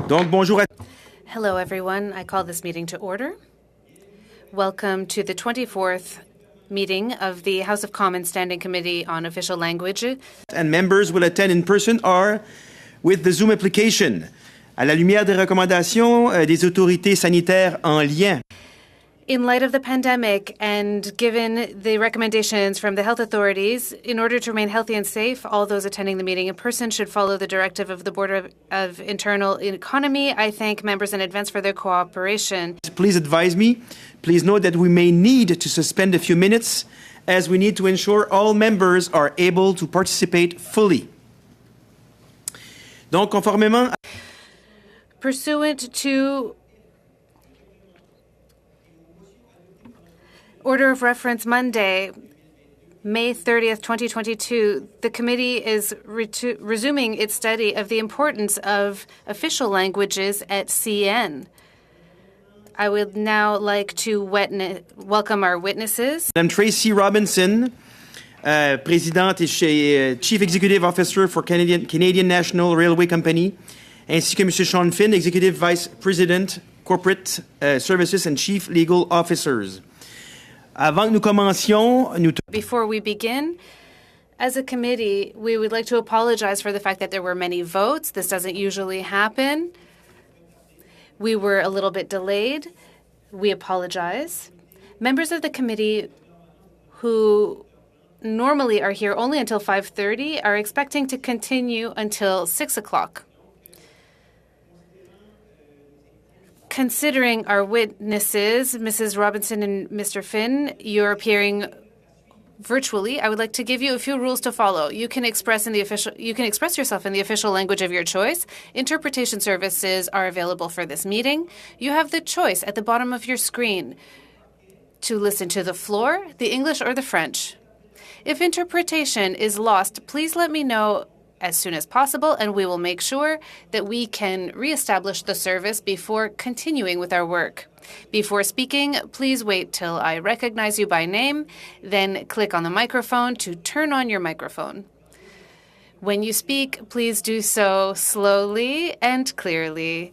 Donc, bonjour à Hello, everyone. I call this meeting to order. Welcome to the 24th meeting of the House of Commons Standing Committee on Official Language. and members will attend in person or with the Zoom application. À la lumière des recommandations des autorités sanitaires en lien In light of the pandemic and given the recommendations from the health authorities, in order to remain healthy and safe, all those attending the meeting in person should follow the directive of the Board of Internal Economy. I thank members in advance for their cooperation. Please advise me. Please note that we may need to suspend a few minutes as we need to ensure all members are able to participate fully. Donc, conformément Pursuant to Order of Reference Monday, May 30th, 2022, the committee is resuming its study of the importance of official languages at CN. I would now like to welcome our witnesses. Madame Tracy Robinson, présidente et Chief Executive Officer for Canadian National Railway Company, ainsi que M. Sean Finn, Executive Vice President, Corporate Services and Chief Legal Officers. Avant que nous commencions, Before we begin, as a committee, we would like to apologize for the fact that there were many votes. This doesn't usually happen. We were a little bit delayed. We apologize. Members of the committee who normally are here only until 5:30 are expecting to continue until 6 o'clock. Considering our witnesses, Mrs. Robinson and Mr. Finn, you're appearing virtually. I would like to give you a few rules to follow. You can express yourself in the official language of your choice. Interpretation services are available for this meeting. You have the choice at the bottom of your screen to listen to the floor, the English, or the French. If interpretation is lost, please let me know as soon as possible, and we will make sure that we can reestablish the service before continuing with our work. Before speaking, please wait till I recognize you by name, then click on the microphone to turn on your microphone. When you speak, please do so slowly and clearly.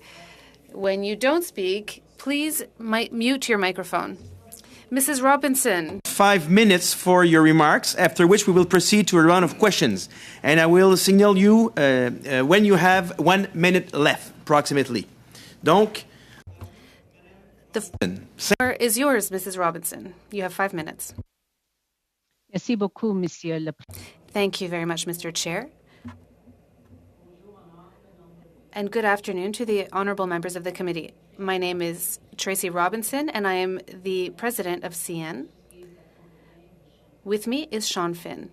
When you don't speak, please mute your microphone. Mrs. Robinson. 5 minutes for your remarks, after which we will proceed to a round of questions. And I will signal you when you have 1 minute left, approximately. Donc, the floor is yours, Mrs. Robinson. You have 5 minutes. Merci beaucoup, Monsieur le Thank you very much, Mr. Chair. And good afternoon to the honorable members of the committee. My name is Tracy Robinson, and I am the president of CN. With me is Sean Finn.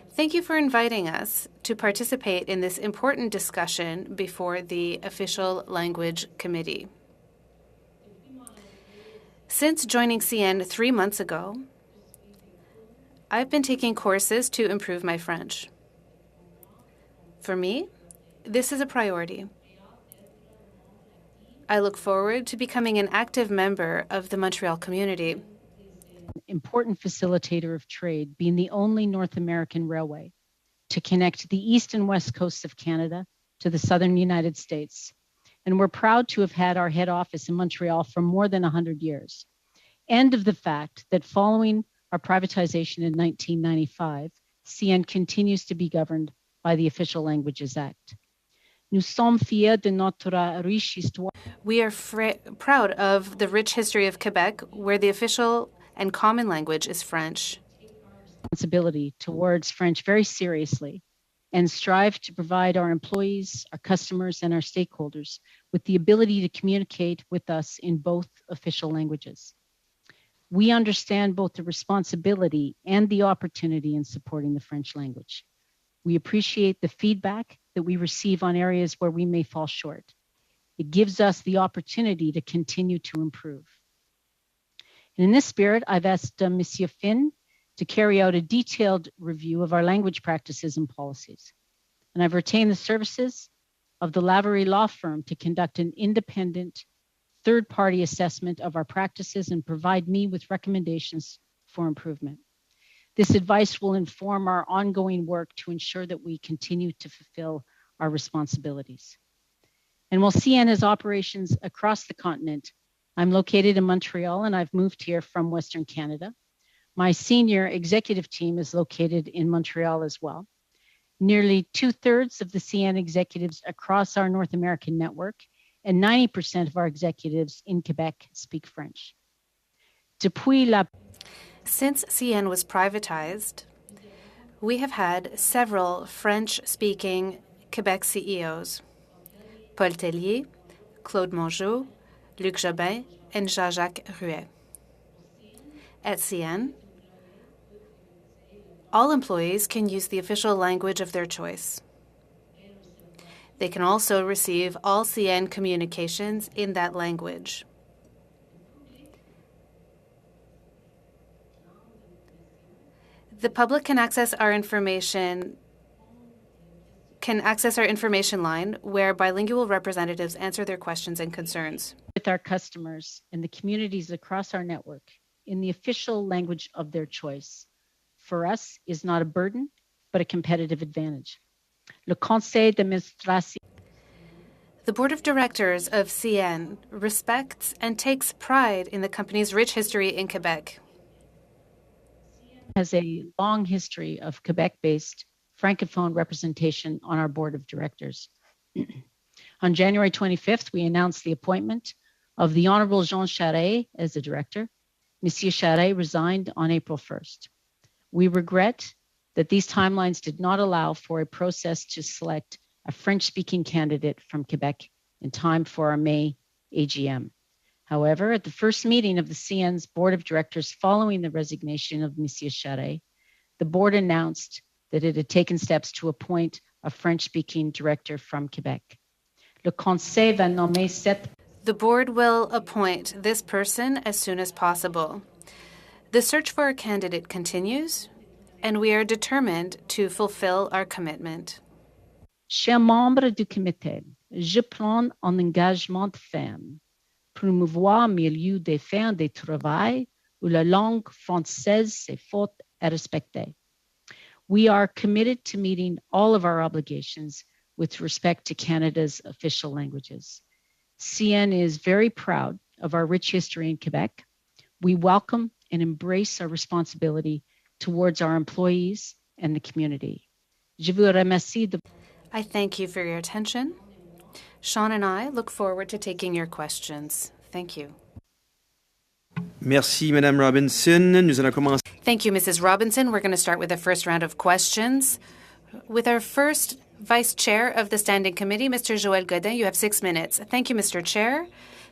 Thank you for inviting us to participate in this important discussion before the Official Language Committee. Since joining CN 3 months ago, I've been taking courses to improve my French. For me, this is a priority. I look forward to becoming an active member of the Montreal community. Important facilitator of trade, being the only North American railway to connect the east and west coasts of Canada to the southern United States. And we're proud to have had our head office in Montreal for more than 100 years. And of the fact that following our privatization in 1995, CN continues to be governed by the Official Languages Act. Nous sommes fiers de notre riche histoire. We are proud of the rich history of Quebec, where the official and common language is French. Responsibility towards French very seriously and strive to provide our employees, our customers, and our stakeholders with the ability to communicate with us in both official languages. We understand both the responsibility and the opportunity in supporting the French language. We appreciate the feedback that we receive on areas where we may fall short. It gives us the opportunity to continue to improve. And in this spirit, I've asked Monsieur Finn to carry out a detailed review of our language practices and policies. And I've retained the services of the Lavery Law Firm to conduct an independent third-party assessment of our practices and provide me with recommendations for improvement. This advice will inform our ongoing work to ensure that we continue to fulfill our responsibilities. And while CN has operations across the continent, I'm located in Montreal and I've moved here from Western Canada. My senior executive team is located in Montreal as well. Nearly 2/3 of the CN executives across our North American network and 90% of our executives in Quebec speak French. Since CN was privatized, we have had several French-speaking Quebec CEOs, Paul Tellier, Claude Mongeau, Luc Jobin, and Jean-Jacques Ruet. At CN, all employees can use the official language of their choice. They can also receive all CN communications in that language. The public can access our information line where bilingual representatives answer their questions and concerns. With our customers and the communities across our network in the official language of their choice, for us, is not a burden, but a competitive advantage. Le Conseil d'administration. The Board of Directors of CN respects and takes pride in the company's rich history in Quebec. Has a long history of Quebec-based Francophone representation on our Board of Directors. On January 25th, we announced the appointment of the Honorable Jean Charest as the director. Monsieur Charest resigned on April 1st. We regret that these timelines did not allow for a process to select a French-speaking candidate from Quebec in time for our May AGM. However, at the first meeting of the CN's Board of Directors following the resignation of Monsieur Charest, the board announced that it had taken steps to appoint a French-speaking director from Quebec. Le Conseil va nommer cette. The board will appoint this person as soon as possible. The search for a candidate continues, and we are determined to fulfill our commitment. Chers membres du comité, je prends un engagement ferme. Promouvoir milieu des fins de travail où la langue française est forte et respectée. We are committed to meeting all of our obligations with respect to Canada's official languages. CN is very proud of our rich history in Quebec. We welcome and embrace our responsibility towards our employees and the community. Je vous remercie de. I thank you for your attention. Sean and I look forward to taking your questions. Thank you. Merci, Madame Robinson. Nous allons commencer. Thank you, Mrs. Robinson. We're going to start with the first round of questions. With our first Vice Chair of the Standing Committee, Mr. Joël Godin, you have 6 minutes. Thank you, Mr. Chair.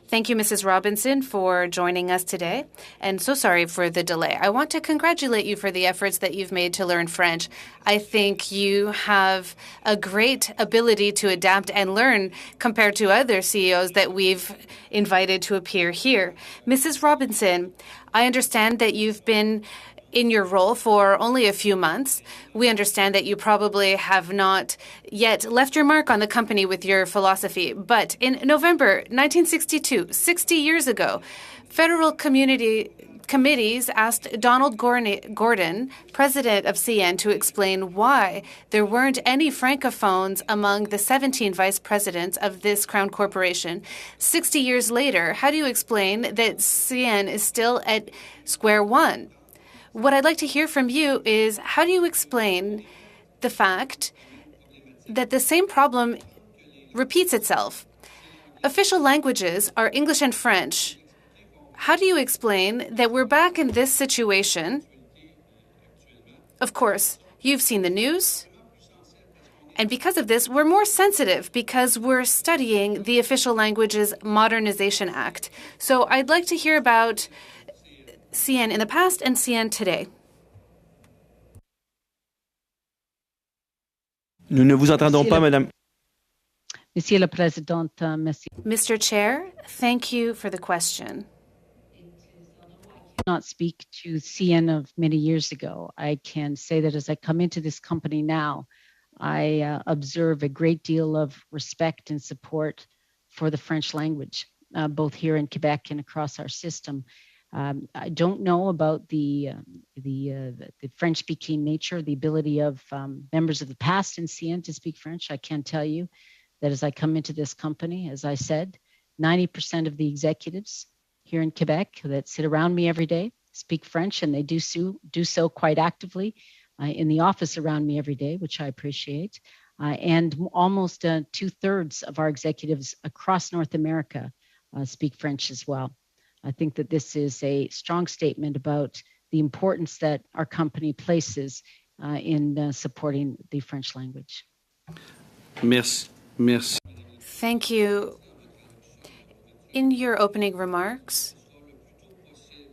Thank you, Mrs. Robinson, for joining us today. And so sorry for the delay. I want to congratulate you for the efforts that you've made to learn French. I think you have a great ability to adapt and learn compared to other CEOs that we've invited to appear here. Mrs. Robinson, I understand that you've been in your role for only a few months. We understand that you probably have not yet left your mark on the company with your philosophy. But in November 1962, 60 years ago, federal community committees asked Donald Gordon, president of CN, to explain why there weren't any Francophones among the 17 vice presidents of this Crown Corporation. 60 years later, how do you explain that CN is still at square one? What I'd like to hear from you is, how do you explain the fact that the same problem repeats itself? Official languages are English and French. How do you explain that we're back in this situation? Of course, you've seen the news. And because of this, we're more sensitive because we're studying the Official Languages Modernization Act. So I'd like to hear about CN in the past and CN today. Nous ne vous entendons pas, Madame. Monsieur le Président, merci. Mr. Chair, thank you for the question. I cannot speak to CN of many years ago. I can say that as I come into this company now, I observe a great deal of respect and support for the French language, both here in Quebec and across our system. I don't know about the French-speaking nature, the ability of members of the past in CN to speak French. I can tell you that as I come into this company, as I said, 90% of the executives here in Quebec that sit around me every day speak French, and they do so quite actively in the office around me every day, which I appreciate. And almost 2/3 of our executives across North America speak French as well. I think that this is a strong statement about the importance that our company places in supporting the French language. Merci. Thank you. In your opening remarks,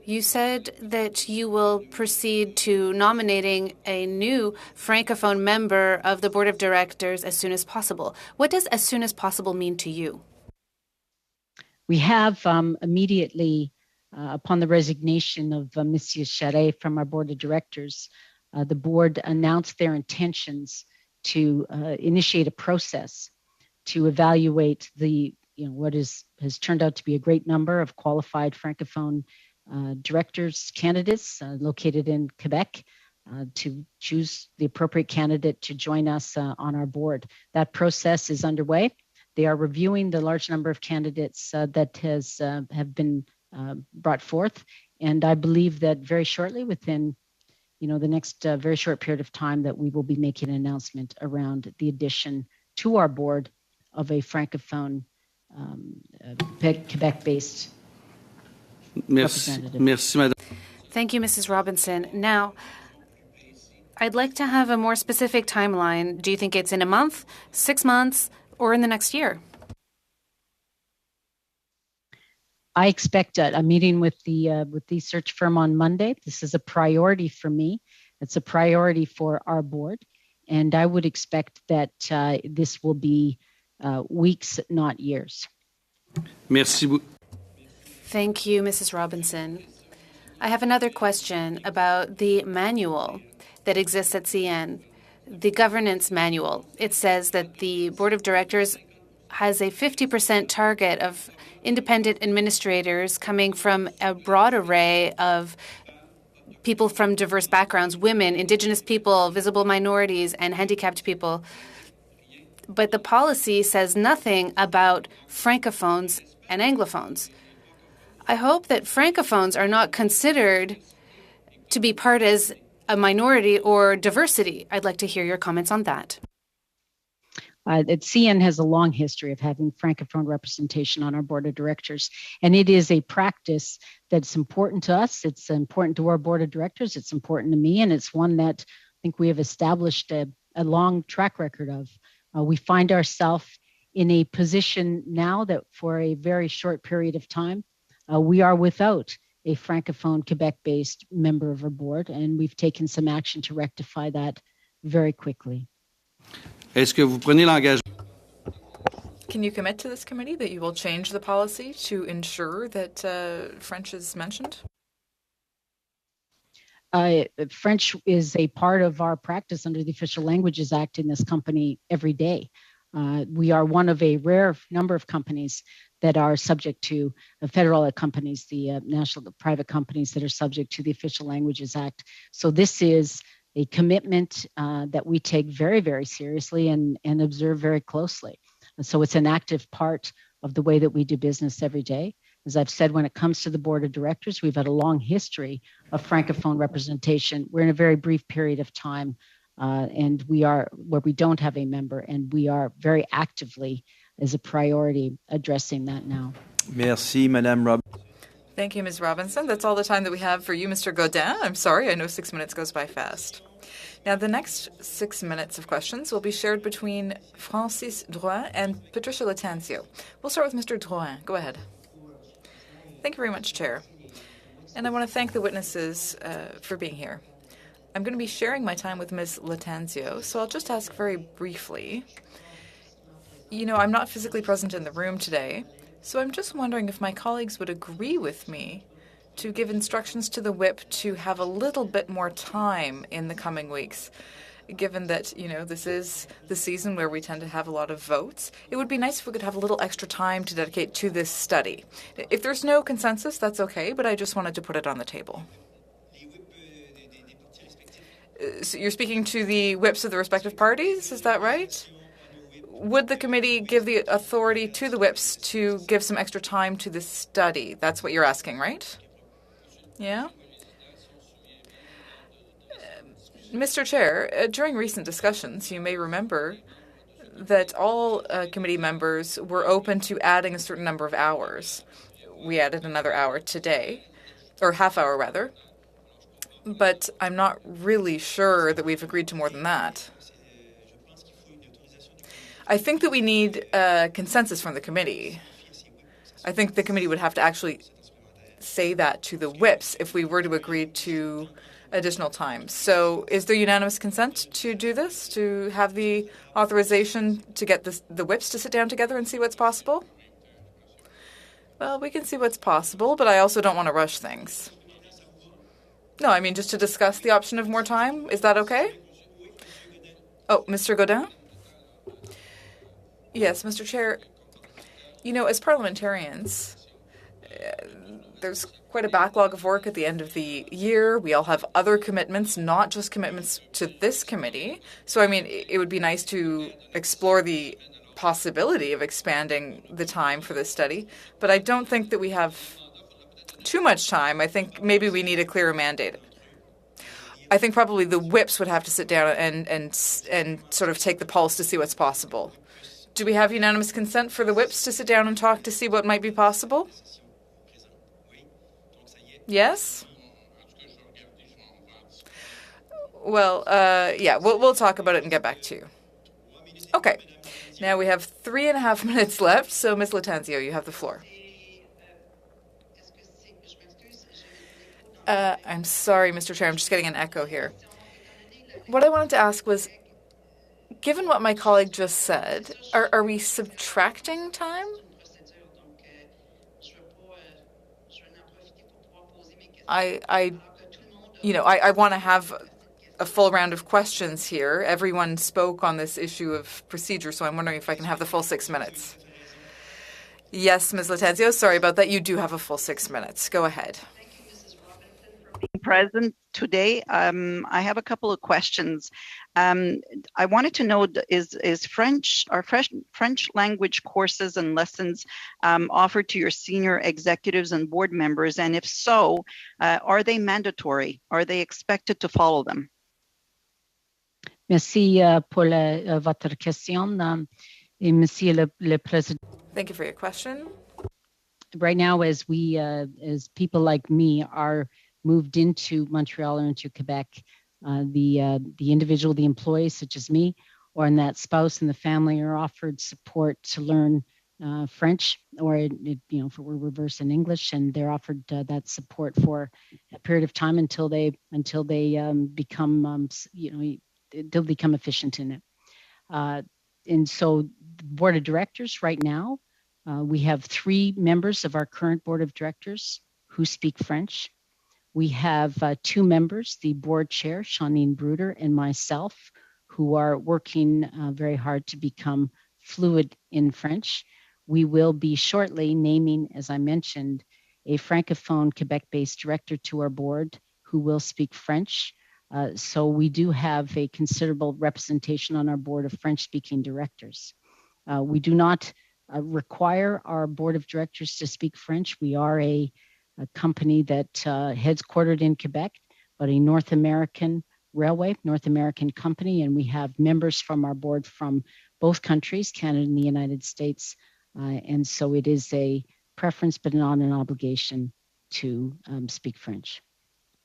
you said that you will proceed to nominating a new Francophone member of the Board of Directors as soon as possible. What does as soon as possible mean to you? We have immediately, upon the resignation of Monsieur Charest from our Board of Directors, the board announced their intentions to initiate a process to evaluate what has turned out to be a great number of qualified Francophone directors candidates located in Quebec to choose the appropriate candidate to join us on our board. That process is underway. They are reviewing the large number of candidates that have been brought forth, and I believe that very shortly, within the next very short period of time, that we will be making an announcement around the addition to our board of a Francophone Quebec-based representative. Merci, Madame. Thank you, Mrs. Robinson. Now, I'd like to have a more specific timeline. Do you think it's in a month, 6 months, or in the next year? I expect a meeting with the search firm on Monday. This is a priority for me. It's a priority for our board, and I would expect that this will be weeks, not years. Merci. Thank you, Mrs. Robinson. I have another question about the manual that exists at CN, the governance manual. It says that the Board of Directors has a 50% target of independent administrators coming from a broad array of people from diverse backgrounds, women, Indigenous people, visible minorities, and handicapped people. But the policy says nothing about Francophones and Anglophones. I hope that Francophones are not considered to be part as a minority or diversity. I'd like to hear your comments on that. CN has a long history of having Francophone representation on our board of directors, and it is a practice that's important to us. It's important to our board of directors. It's important to me, and it's one that I think we have established a long track record of. We find ourselves in a position now that for a very short period of time, we are without a Francophone Quebec-based member of our board, and we've taken some action to rectify that very quickly. Est-ce que vous prenez l'engagement? Can you commit to this committee that you will change the policy to ensure that French is mentioned? French is a part of our practice under the Official Languages Act in this company every day. We are one of a rare number of companies that are subject to federal companies, the private companies that are subject to the Official Languages Act. So this is a commitment that we take very, very seriously and observe very closely. So it's an active part of the way that we do business every day. As I've said, when it comes to the board of directors, we've had a long history of Francophone representation. We're in a very brief period of time, and we are where we don't have a member, and we are very actively, as a priority, addressing that now. Merci, Madame Rob. Thank you, Ms. Robinson. That's all the time that we have for you, Mr. Godin. I'm sorry, I know 6 minutes goes by fast. Now, the next 6 minutes of questions will be shared between Francis Drouin and Patricia Lattanzio. We'll start with Mr. Drouin. Go ahead. Thank you very much, Chair. And I want to thank the witnesses for being here. I'm going to be sharing my time with Ms. Lattanzio, so I'll just ask very briefly. I'm not physically present in the room today, so I'm just wondering if my colleagues would agree with me to give instructions to the whip to have a little bit more time in the coming weeks. Given that, this is the season where we tend to have a lot of votes, it would be nice if we could have a little extra time to dedicate to this study. If there's no consensus, that's okay, but I just wanted to put it on the table. So you're speaking to the whips of the respective parties, is that right? would the committee give the authority to the whips to give some extra time to the study? That's what you're asking, right? Yeah? Mr. Chair, during recent discussions, you may remember that all committee members were open to adding a certain number of hours. We added another hour today, or half hour rather, but I'm not really sure that we've agreed to more than that. I think that we need consensus from the committee. I think the committee would have to actually say that to the whips if we were to agree to additional time. So is there unanimous consent to do this, to have the authorization to get the whips to sit down together and see what's possible? Well, we can see what's possible, but I also don't want to rush things. No, I mean just to discuss the option of more time. Is that okay? Oh, Mr. Godin? Yes, Mr. Chair. You know, as parliamentarians, there's quite a backlog of work at the end of the year. We all have other commitments, not just commitments to this committee. So, I mean, it would be nice to explore the possibility of expanding the time for this study. But I don't think that we have too much time. I think maybe we need a clearer mandate. I think probably the whips would have to sit down and sort of take the pulse to see what's possible. Do we have unanimous consent for the whips to sit down and talk to see what might be possible? Yes? Well, yeah, we'll talk about it and get back to you. Okay. Now we have 3.5 minutes left, so Ms. Latanzio, you have the floor. I'm sorry, Mr. Chair, I'm just getting an echo here. What I wanted to ask was, given what my colleague just said, are we subtracting time? I want to have a full round of questions here. Everyone spoke on this issue of procedure, so I'm wondering if I can have the full 6 minutes. Yes, Ms. Latanzio, sorry about that. You do have a full 6 minutes. Go ahead. Present today. I have a couple of questions. I wanted to know, are French language courses and lessons offered to your senior executives and board members? And if so, are they mandatory? Are they expected to follow them? Merci pour votre question, et Monsieur le Président. Thank you for your question. Right now, as people like me are moved into Montreal or into Quebec, the individual, the employee, such as me, or in that spouse and the family are offered support to learn French, or if we're reverse in English, and they're offered that support for a period of time until they become they'll become efficient in it. And so, the board of directors right now, we have 3 members of our current board of directors who speak French. We have 2 members, the board chair, Shauneen Bruder, and myself, who are working very hard to become fluent in French. We will be shortly naming, as I mentioned, a Francophone Quebec-based director to our board who will speak French. So we do have a considerable representation on our board of French-speaking directors. We do not require our board of directors to speak French. We are a company that headquartered in Quebec, but a North American company, and we have members from our board from both countries, Canada and the United States, and so it is a preference but not an obligation to speak French.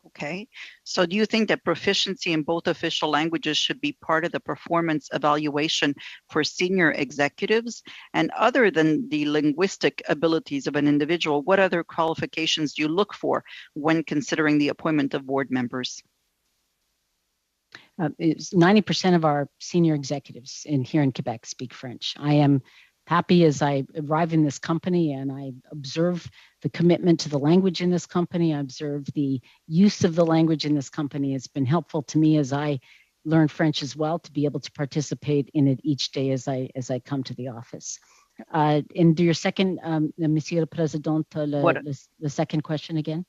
Okay, so do you think that proficiency in both official languages should be part of the performance evaluation for senior executives? And other than the linguistic abilities of an individual, what other qualifications do you look for when considering the appointment of board members? 90% of our senior executives here in Quebec speak French. I am happy as I arrive in this company and I observe the commitment to the language in this company. I observe the use of the language in this company. It's been helpful to me as I learn French as well, to be able to participate in it each day as I come to the office. And your second, Monsieur le Président, the second question again?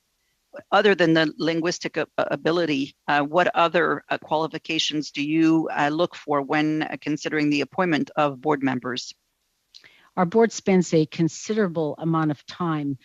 other than the linguistic ability, what other qualifications do you look for when considering the appointment of board members? Our board spends a considerable amount of time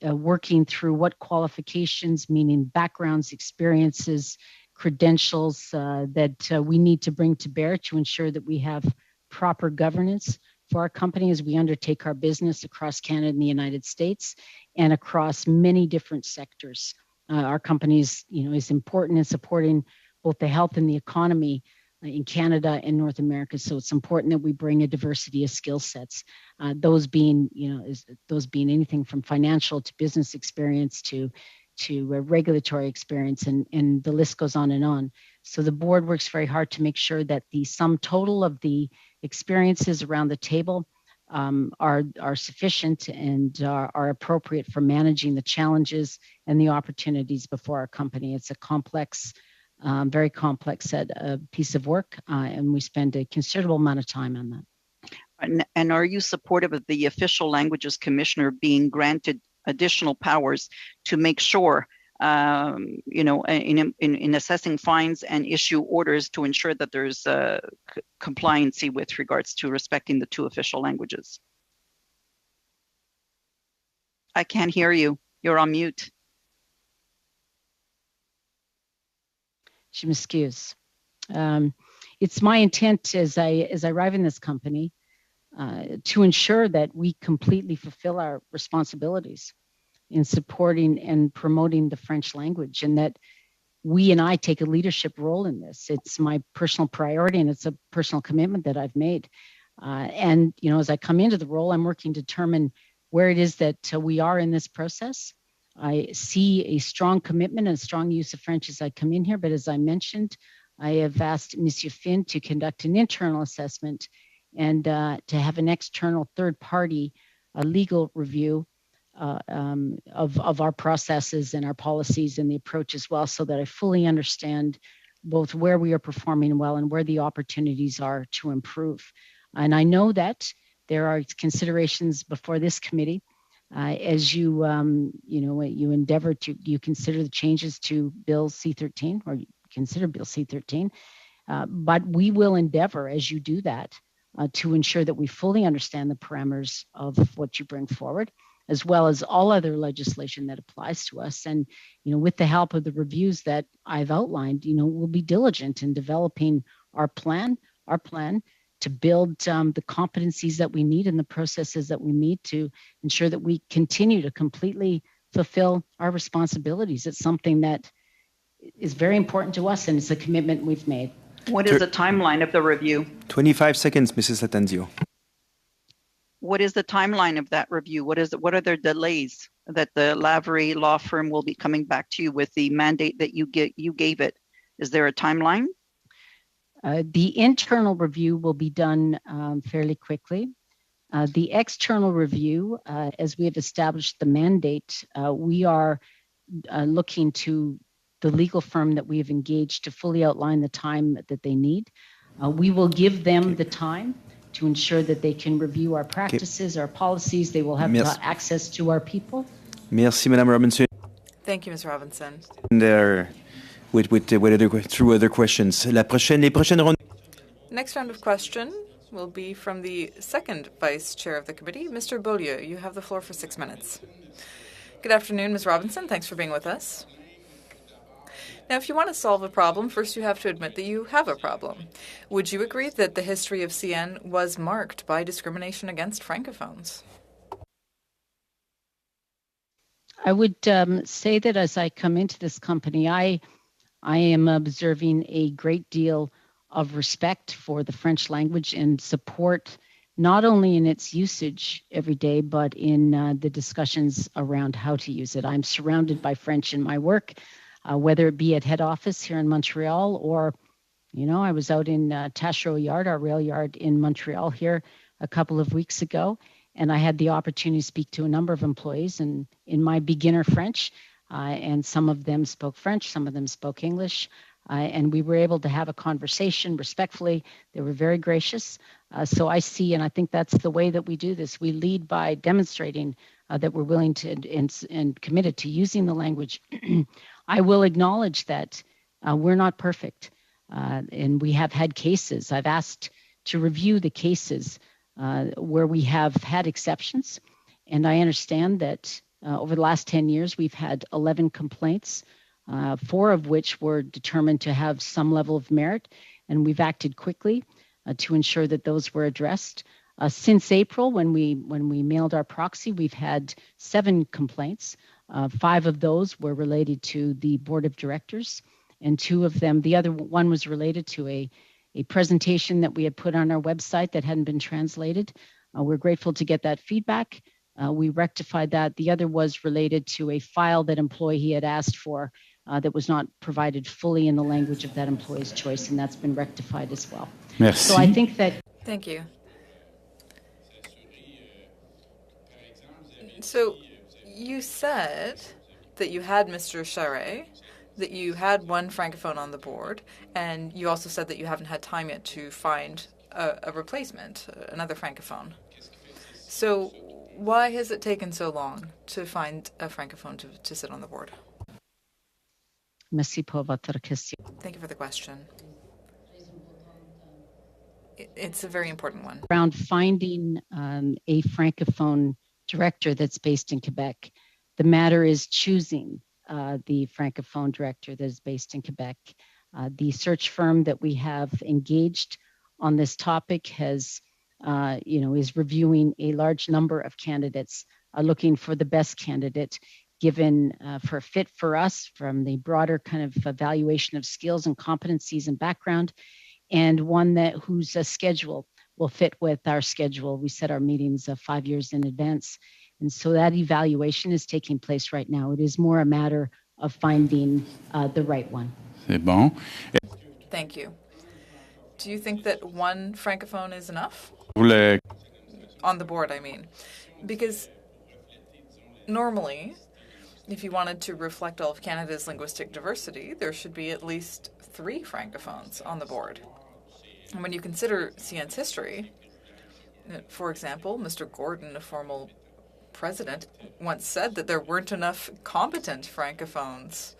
working through what qualifications, meaning backgrounds, experiences, credentials that we need to bring to bear to ensure that we have proper governance for our company as we undertake our business across Canada and the United States and across many different sectors. Our company is important in supporting both the health and the economy in Canada and North America. So it's important that we bring a diversity of skill sets. Those being anything from financial to business experience to regulatory experience, and the list goes on and on. So the board works very hard to make sure that the sum total of the experiences around the table are sufficient and are appropriate for managing the challenges and the opportunities before our company. It's a complex, very complex piece of work, and we spend a considerable amount of time on that. And are you supportive of the Official Languages Commissioner being granted additional powers to make sure, in assessing fines and issue orders to ensure that there's compliancy with regards to respecting the two official languages? I can't hear you. You're on mute. Je m'excuse. It's my intent as I arrive in this company to ensure that we completely fulfill our responsibilities in supporting and promoting the French language, and that we and I take a leadership role in this. It's my personal priority, and it's a personal commitment that I've made. And as I come into the role, I'm working to determine where it is that we are in this process. I see a strong commitment and strong use of French as I come in here, but as I mentioned, I have asked Monsieur Finn to conduct an internal assessment and to have an external third party, a legal review of our processes and our policies and the approach as well, so that I fully understand both where we are performing well and where the opportunities are to improve. And I know that there are considerations before this committee as you endeavor to consider the changes to Bill C-13, or consider Bill C-13. But we will endeavor, as you do that, to ensure that we fully understand the parameters of what you bring forward, as well as all other legislation that applies to us. And, with the help of the reviews that I've outlined, we'll be diligent in developing our plan to build the competencies that we need and the processes that we need to ensure that we continue to completely fulfill our responsibilities. It's something that is very important to us, and it's a commitment we've made. What is the timeline of the review? 25 seconds, Mrs. Atanzio. What is the timeline of that review? What are their delays that the Lavery law firm will be coming back to you with the mandate that you gave it? Is there a timeline? The internal review will be done fairly quickly. The external review, as we have established the mandate, we are looking to the legal firm that we have engaged to fully outline the time that they need. We will give them the time to ensure that they can review our practices, our policies. They will have access to our people. Merci, Madame Robinson. Thank you, Ms. Robinson. Through other questions. Les prochaines rondes. Next round of question will be from the second vice chair of the committee, Mr. Beaulieu. You have the floor for 6 minutes. Good afternoon, Ms. Robinson. Thanks for being with us. Now, if you want to solve a problem, first you have to admit that you have a problem. Would you agree that the history of CN was marked by discrimination against Francophones? I would say that as I come into this company, I am observing a great deal of respect for the French language and support, not only in its usage every day, but in the discussions around how to use it. I'm surrounded by French in my work. Whether it be at head office here in Montreal or, I was out in Taschereau Yard, our rail yard in Montreal here a couple of weeks ago, and I had the opportunity to speak to a number of employees in my beginner French, and some of them spoke French, some of them spoke English. and we were able to have a conversation respectfully. They were very gracious. So I see, and I think that's the way that we do this. We lead by demonstrating that we're willing to and committed to using the language. I will acknowledge that we're not perfect, and we have had cases. I've asked to review the cases where we have had exceptions, and I understand that over the last 10 years, we've had 11 complaints, 4 of which were determined to have some level of merit, and we've acted quickly to ensure that those were addressed. Since April, when we mailed our proxy, we've had 7 complaints. 5 of those were related to the board of directors, and 2 of them, the other one was related to a presentation that we had put on our website that hadn't been translated. We're grateful to get that feedback. We rectified that. The other was related to a file that employee had asked for that was not provided fully in the language of that employee's choice, and that's been rectified as well. Merci. So I think that... Thank you. So you said that you had Mr. Charest, that you had one Francophone on the board, and you also said that you haven't had time yet to find a replacement, another Francophone. So why has it taken so long to find a Francophone to sit on the board? Merci pour votre question. Thank you for the question. It's a very important one. Around finding a Francophone director that's based in Quebec. The matter is choosing the Francophone director that is based in Quebec. The search firm that we have engaged on this topic has, is reviewing a large number of candidates, looking for the best candidate given for a fit for us from the broader kind of evaluation of skills and competencies and background, and one that whose schedule will fit with our schedule. We set our meetings 5 years in advance. And so that evaluation is taking place right now. It is more a matter of finding the right one. C'est bon. Thank you. Do you think that one Francophone is enough? On the board, I mean. Because normally, if you wanted to reflect all of Canada's linguistic diversity, there should be at least 3 Francophones on the board. And when you consider CN's history, for example, Mr. Gordon, a formal president, once said that there weren't enough competent Francophones.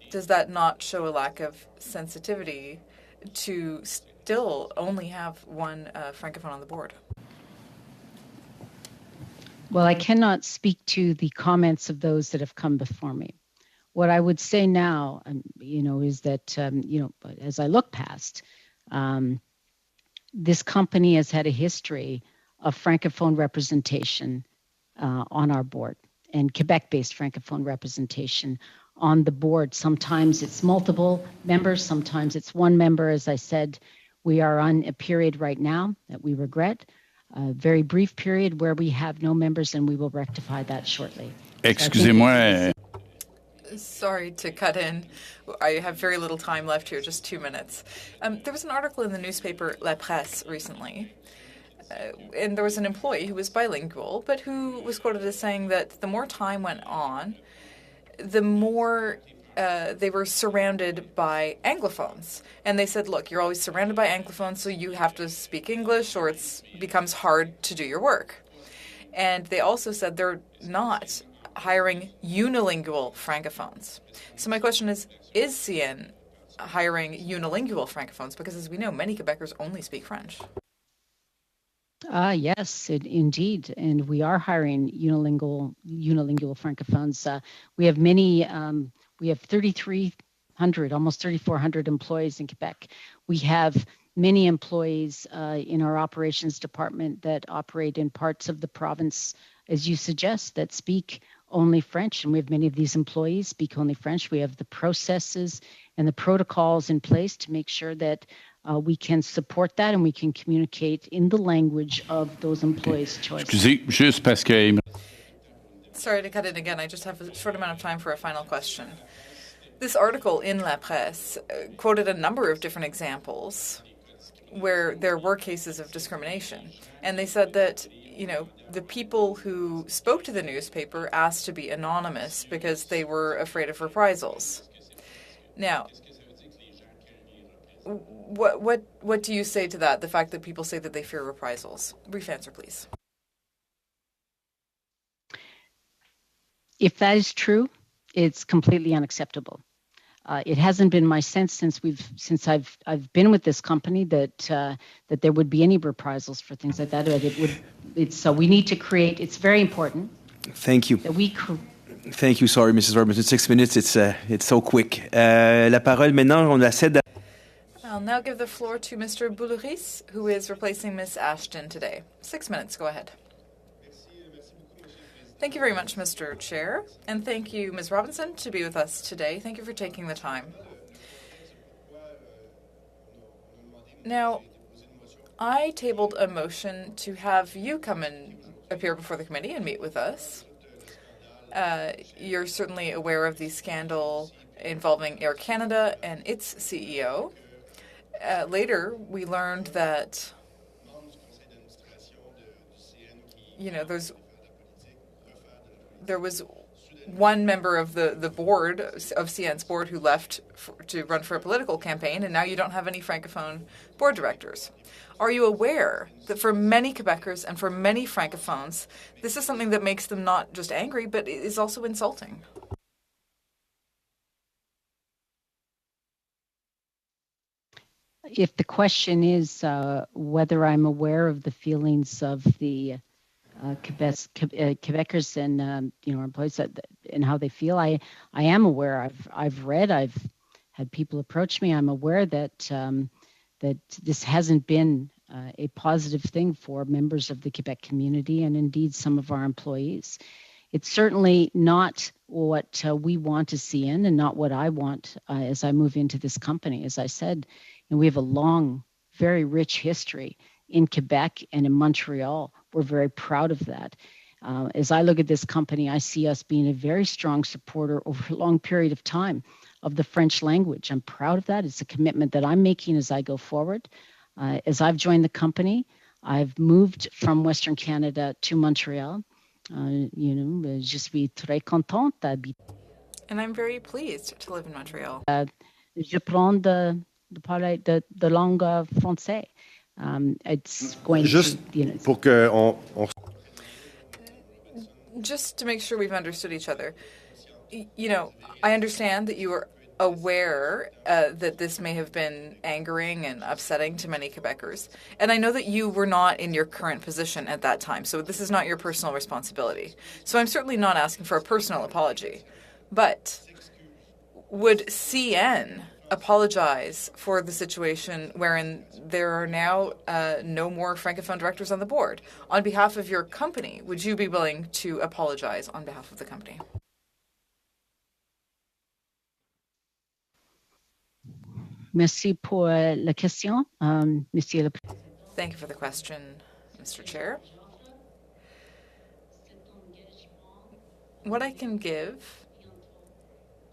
Does that not show a lack of sensitivity to still only have one Francophone on the board? Well, I cannot speak to the comments of those that have come before me. What I would say now, is that, as I look past, this company has had a history of Francophone representation on our board and Quebec-based Francophone representation on the board. Sometimes it's multiple members, sometimes it's one member. As I said, we are on a period right now that we regret, a very brief period where we have no members, and we will rectify that shortly. Excusez-moi. Sorry to cut in. I have very little time left here, just 2 minutes. There was an article in the newspaper La Presse recently, and there was an employee who was bilingual, but who was quoted as saying that the more time went on, the more they were surrounded by Anglophones. And they said, look, you're always surrounded by Anglophones, so you have to speak English or it becomes hard to do your work. And they also said they're not hiring unilingual Francophones. So my question is CN hiring unilingual Francophones? Because as we know, many Quebecers only speak French. Yes, indeed. And we are hiring unilingual Francophones. We have many, we have 3,300, almost 3,400 employees in Quebec. We have many employees in our operations department that operate in parts of the province, as you suggest, that speak only French, and we have many of these employees speak only French. We have the processes and the protocols in place to make sure that we can support that and we can communicate in the language of those employees' choice. Excusez, juste parce que... Sorry to cut in again. I just have a short amount of time for a final question. This article in La Presse quoted a number of different examples where there were cases of discrimination. And they said that, the people who spoke to the newspaper asked to be anonymous because they were afraid of reprisals. Now, what do you say to that, the fact that people say that they fear reprisals? Brief answer, please. If that is true, it's completely unacceptable. It hasn't been my sense since I've been with this company that there would be any reprisals for things like that. So we need to create. It's very important. Thank you. That we. Thank you. Sorry, Mrs. Robinson. 6 minutes. It's so quick. La parole maintenant, on la cède. I'll now give the floor to Mr. Boulouris, who is replacing Ms. Ashton today. 6 minutes. Go ahead. Thank you very much, Mr. Chair, and thank you, Ms. Robinson, to be with us today. Thank you for taking the time. Now, I tabled a motion to have you come and appear before the committee and meet with us. You're certainly aware of the scandal involving Air Canada and its CEO. Later, we learned that, there was one member of the board, of CN's board, who left to run for a political campaign, and now you don't have any Francophone board directors. Are you aware that for many Quebecers and for many Francophones, this is something that makes them not just angry, but is also insulting? If the question is whether I'm aware of the feelings of the Quebecers and our employees and how they feel, I am aware. I've read. I've had people approach me. I'm aware that that this hasn't been a positive thing for members of the Quebec community and indeed some of our employees. It's certainly not what we want to see in, and not what I want as I move into this company. As I said, we have a long, very rich history in Quebec and in Montreal. We're very proud of that. As I look at this company, I see us being a very strong supporter over a long period of time of the French language. I'm proud of that. It's a commitment that I'm making as I go forward. As I've joined the company, I've moved from Western Canada to Montreal. Je suis très contente d'habiter. And I'm very pleased to live in Montreal. Je prends de parler de langue française. It's going Just to make sure we've understood each other, I understand that you are aware that this may have been angering and upsetting to many Quebecers. And I know that you were not in your current position at that time, so this is not your personal responsibility. So I'm certainly not asking for a personal apology. But would CN apologize for the situation wherein there are now no more Francophone directors on the board? On behalf of your company, would you be willing to apologize on behalf of the company? Merci pour la question, Monsieur le Président. Thank you for the question, Mr. Chair. What I can give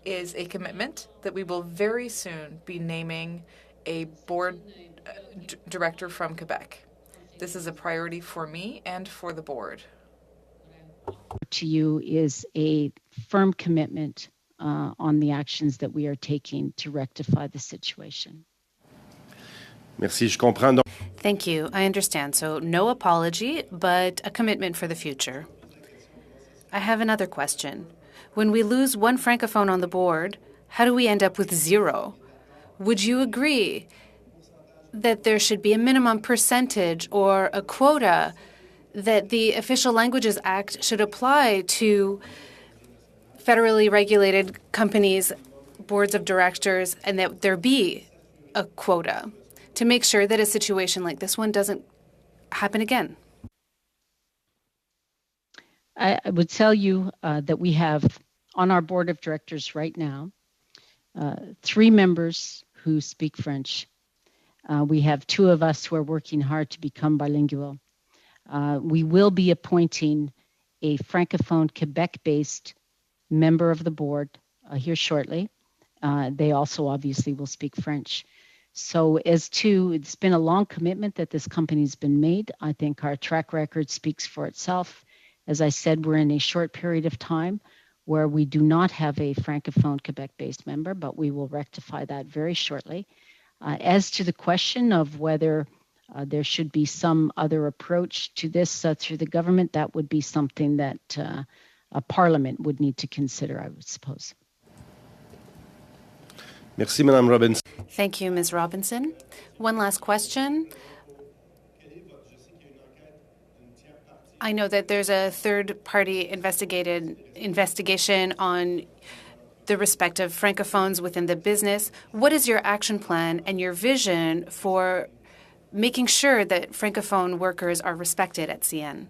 is a commitment that we will very soon be naming a board director from Quebec. This is a priority for me and for the board. To you is a firm commitment on the actions that we are taking to rectify the situation. Merci, je comprends. Thank you. I understand. So no apology, but a commitment for the future. I have another question. When we lose one Francophone on the board, how do we end up with 0? Would you agree that there should be a minimum percentage or a quota that the Official Languages Act should apply to federally regulated companies, boards of directors, and that there be a quota to make sure that a situation like this one doesn't happen again? I would tell you that we have on our board of directors right now 3 members who speak French. We have 2 of us who are working hard to become bilingual. We will be appointing a Francophone Quebec-based member of the board here shortly. They also obviously will speak French. So it's been a long commitment that this company's been made. I think our track record speaks for itself. As I said, we're in a short period of time where we do not have a Francophone Quebec-based member, but we will rectify that very shortly. As to the question of whether there should be some other approach to this through the government, that would be something that a parliament would need to consider, I would suppose. Merci, Madame Robinson. Thank you, Ms. Robinson. One last question. I know that there's a third-party investigation on the respective Francophones within the business. What is your action plan and your vision for making sure that Francophone workers are respected at CN?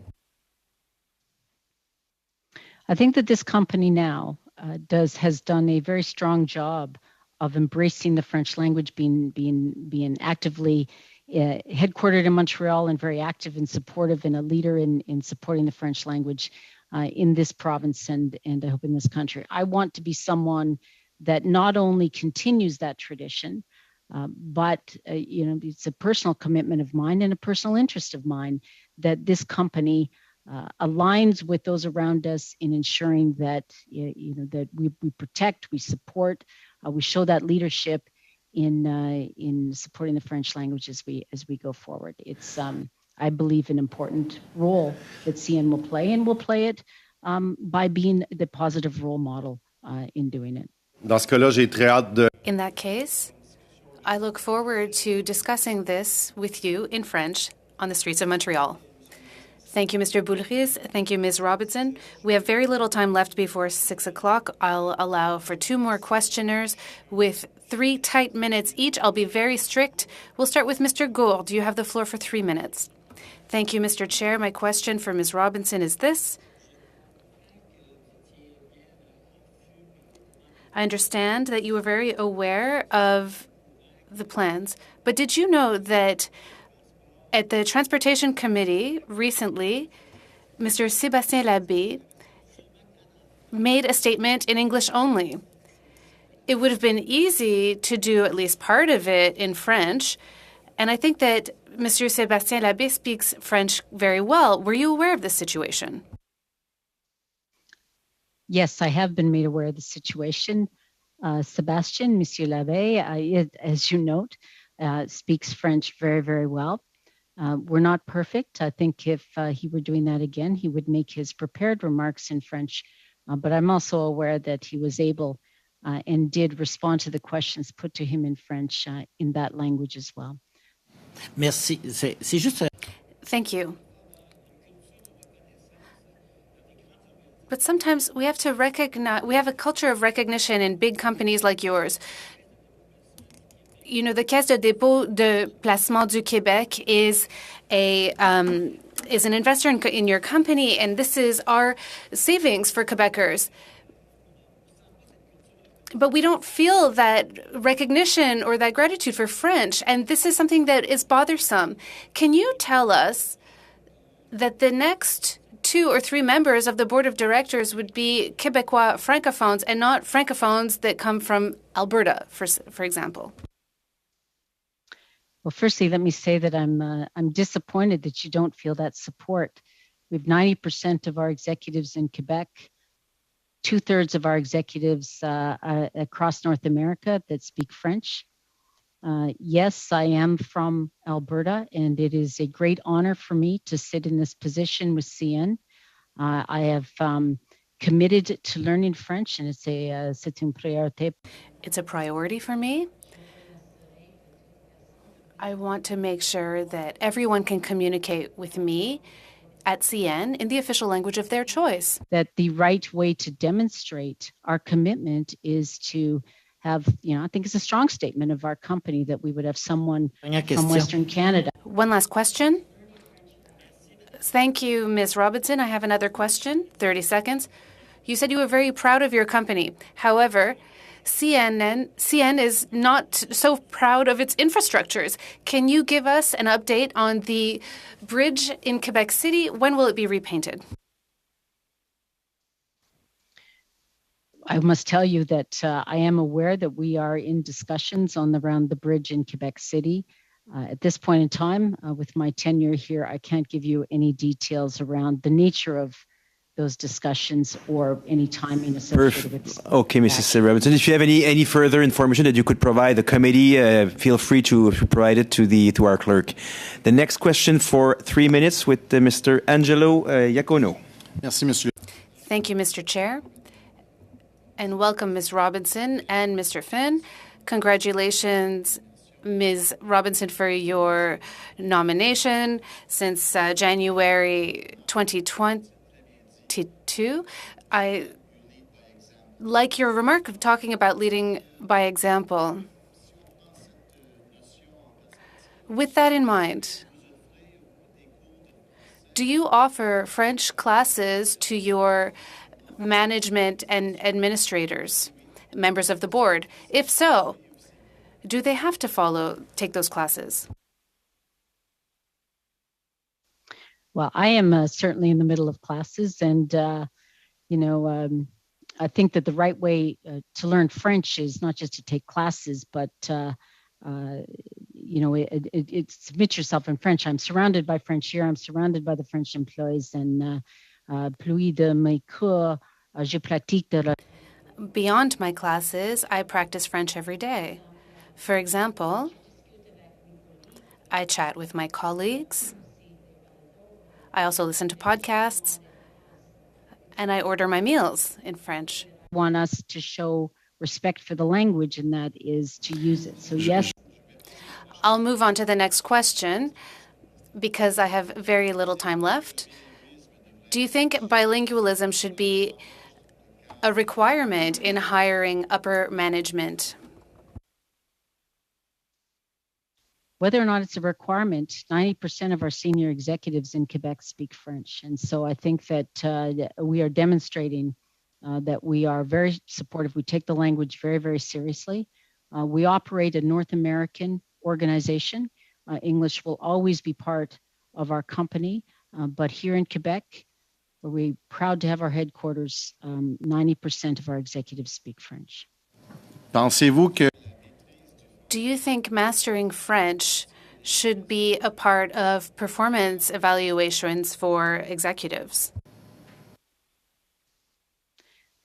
I think that this company now has done a very strong job of embracing the French language, being actively headquartered in Montreal and very active and supportive and a leader in supporting the French language in this province and I hope in this country. I want to be someone that not only continues that tradition, but it's a personal commitment of mine and a personal interest of mine that this company aligns with those around us in ensuring that that we protect, we support, we show that leadership in supporting the French language as we go forward. It's I believe an important role that CN will play, and will play it by being the positive role model in doing it. Dans ce cas-là, j'ai très hâte de... In that case, I look forward to discussing this with you in French on the streets of Montreal. Thank you, Mr. Boulris. Thank you, Ms. Robinson. We have very little time left before 6 o'clock. I'll allow for 2 more questioners with 3 tight minutes each. I'll be very strict. We'll start with Mr. Gourde. You have the floor for 3 minutes. Thank you, Mr. Chair. My question for Ms. Robinson is this. I understand that you were very aware of the plans, but did you know that at the Transportation Committee recently, Mr. Sébastien Labbé made a statement in English only? It would have been easy to do at least part of it in French, and I think that Mr. Sébastien Labbé speaks French very well. Were you aware of this situation? Yes, I have been made aware of the situation. Sébastien, Monsieur Labbé, as you note, speaks French very, very well. We're not perfect. I think if he were doing that again, he would make his prepared remarks in French. But I'm also aware that he was able and did respond to the questions put to him in French in that language as well. Merci. C'est juste... Thank you. But sometimes we have to recognize, we have a culture of recognition in big companies like yours. You know, the Caisse de dépôt de placement du Québec is an investor in your company, and this is our savings for Quebecers. But we don't feel that recognition or that gratitude for French, and this is something that is bothersome. Can you tell us that the next 2 or 3 members of the board of directors would be Quebecois francophones and not francophones that come from Alberta, for example? Well, firstly, let me say that I'm disappointed that you don't feel that support. We have 90% of our executives in Quebec, 2/3 of our executives across North America that speak French. Yes, I am from Alberta, and it is a great honor for me to sit in this position with CN. I have committed to learning French, and c'est une priorité. It's a priority for me. I want to make sure that everyone can communicate with me at CN in the official language of their choice. That the right way to demonstrate our commitment is to have, I think it's a strong statement of our company that we would have someone from Western Canada. One last question. Thank you, Ms. Robinson. I have another question, 30 seconds. You said you were very proud of your company. However, CN is not so proud of its infrastructures. Can you give us an update on the bridge in Quebec City? When will it be repainted? I must tell you that I am aware that we are in discussions around the bridge in Quebec City. At this point in time, with my tenure here, I can't give you any details around the nature of those discussions or any timing associated with. Okay, Mrs. Robinson. If you have any further information that you could provide the committee, feel free to provide it to our clerk. The next question for 3 minutes with Mr. Angelo Iacono. Merci, Monsieur. Thank you, Mr. Chair. And welcome, Ms. Robinson and Mr. Finn. Congratulations, Ms. Robinson, for your nomination since January 2022. I like your remark of talking about leading by example. With that in mind, do you offer French classes to your management and administrators, members of the board? If so, do they have to take those classes? Well, I am certainly in the middle of classes, and I think that the right way to learn French is not just to take classes, but submit yourself in French. I'm surrounded by French here. I'm surrounded by the French employees, and plus de mes cours, je pratique de la. Beyond my classes, I practice French every day. For example, I chat with my colleagues. I also listen to podcasts, and I order my meals in French. Want us to show respect for the language, and that is to use it. So yes. I'll move on to the next question because I have very little time left. Do you think bilingualism should be a requirement in hiring upper management? Whether or not it's a requirement, 90% of our senior executives in Quebec speak French. And so I think that we are demonstrating that we are very supportive. We take the language very, very seriously. We operate a North American organization. English will always be part of our company. But here in Quebec, we're proud to have our headquarters. 90% of our executives speak French. Pensez-vous que Do you think mastering French should be a part of performance evaluations for executives?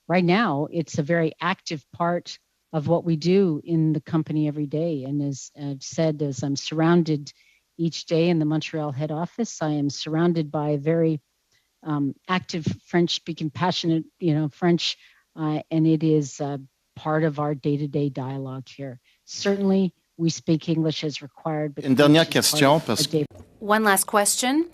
Right now, it's a very active part of what we do in the company every day. And as I've said, as I'm surrounded each day in the Montreal head office, I am surrounded by a very active French-speaking, passionate, French, and it is part of our day-to-day dialogue here. Certainly, we speak English as required. But une dernière question, parce que One last question.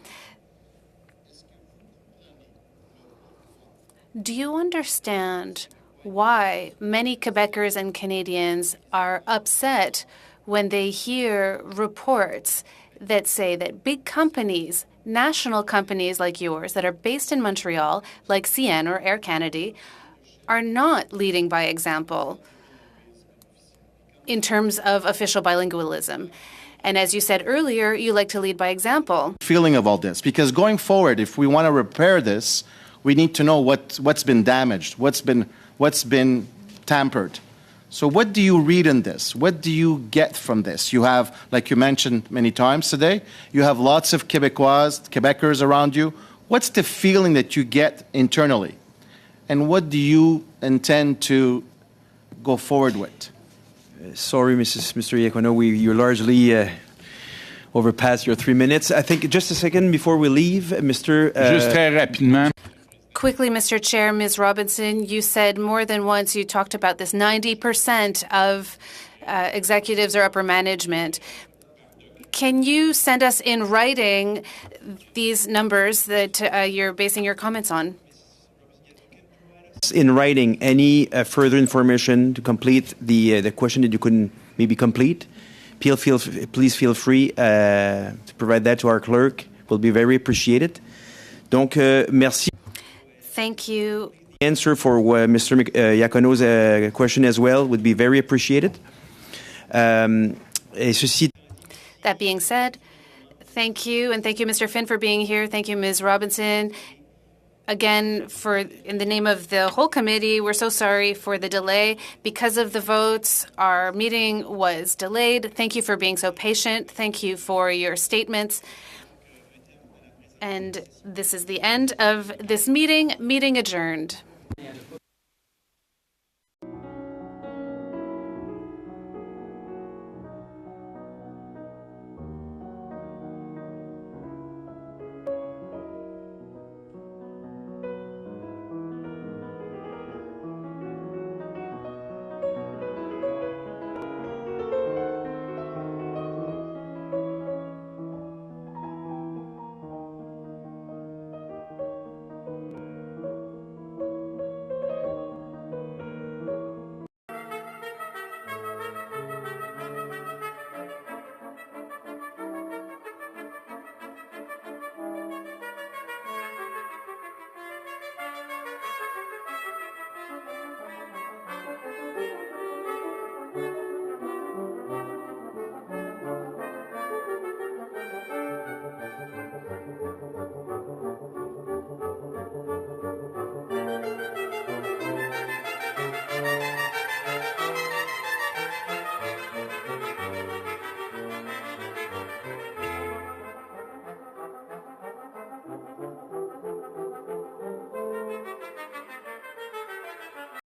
Do you understand why many Quebecers and Canadians are upset when they hear reports that say that big companies, national companies like yours that are based in Montreal, like CN or Air Canada, are not leading by example in terms of official bilingualism? And as you said earlier, you like to lead by example. feeling of all this, because going forward, if we want to repair this, we need to know what's been damaged, what's been tampered. So what do you read in this? What do you get from this? You have, like you mentioned many times today, you have lots of Quebecers around you. What's the feeling that you get internally? And what do you intend to go forward with? Sorry, Mr. Iacono, you largely overpassed your 3 minutes. I think just a second before we leave, Mr. Juste très rapidement. Quickly, Mr. Chair, Ms. Robinson, you said more than once, you talked about this 90% of executives or upper management. Can you send us in writing these numbers that you're basing your comments on? In writing, any further information to complete the question that you couldn't maybe complete, please feel free to provide that to our clerk. Will be very appreciated. Donc, merci. Thank you. Answer for Mr. Iacono's question as well would be very appreciated. Et ceci. That being said, thank you, and thank you, Mr. Finn, for being here. Thank you, Ms. Robinson. Again, in the name of the whole committee, we're so sorry for the delay. Because of the votes, our meeting was delayed. Thank you for being so patient. Thank you for your statements. And this is the end of this meeting. Meeting adjourned.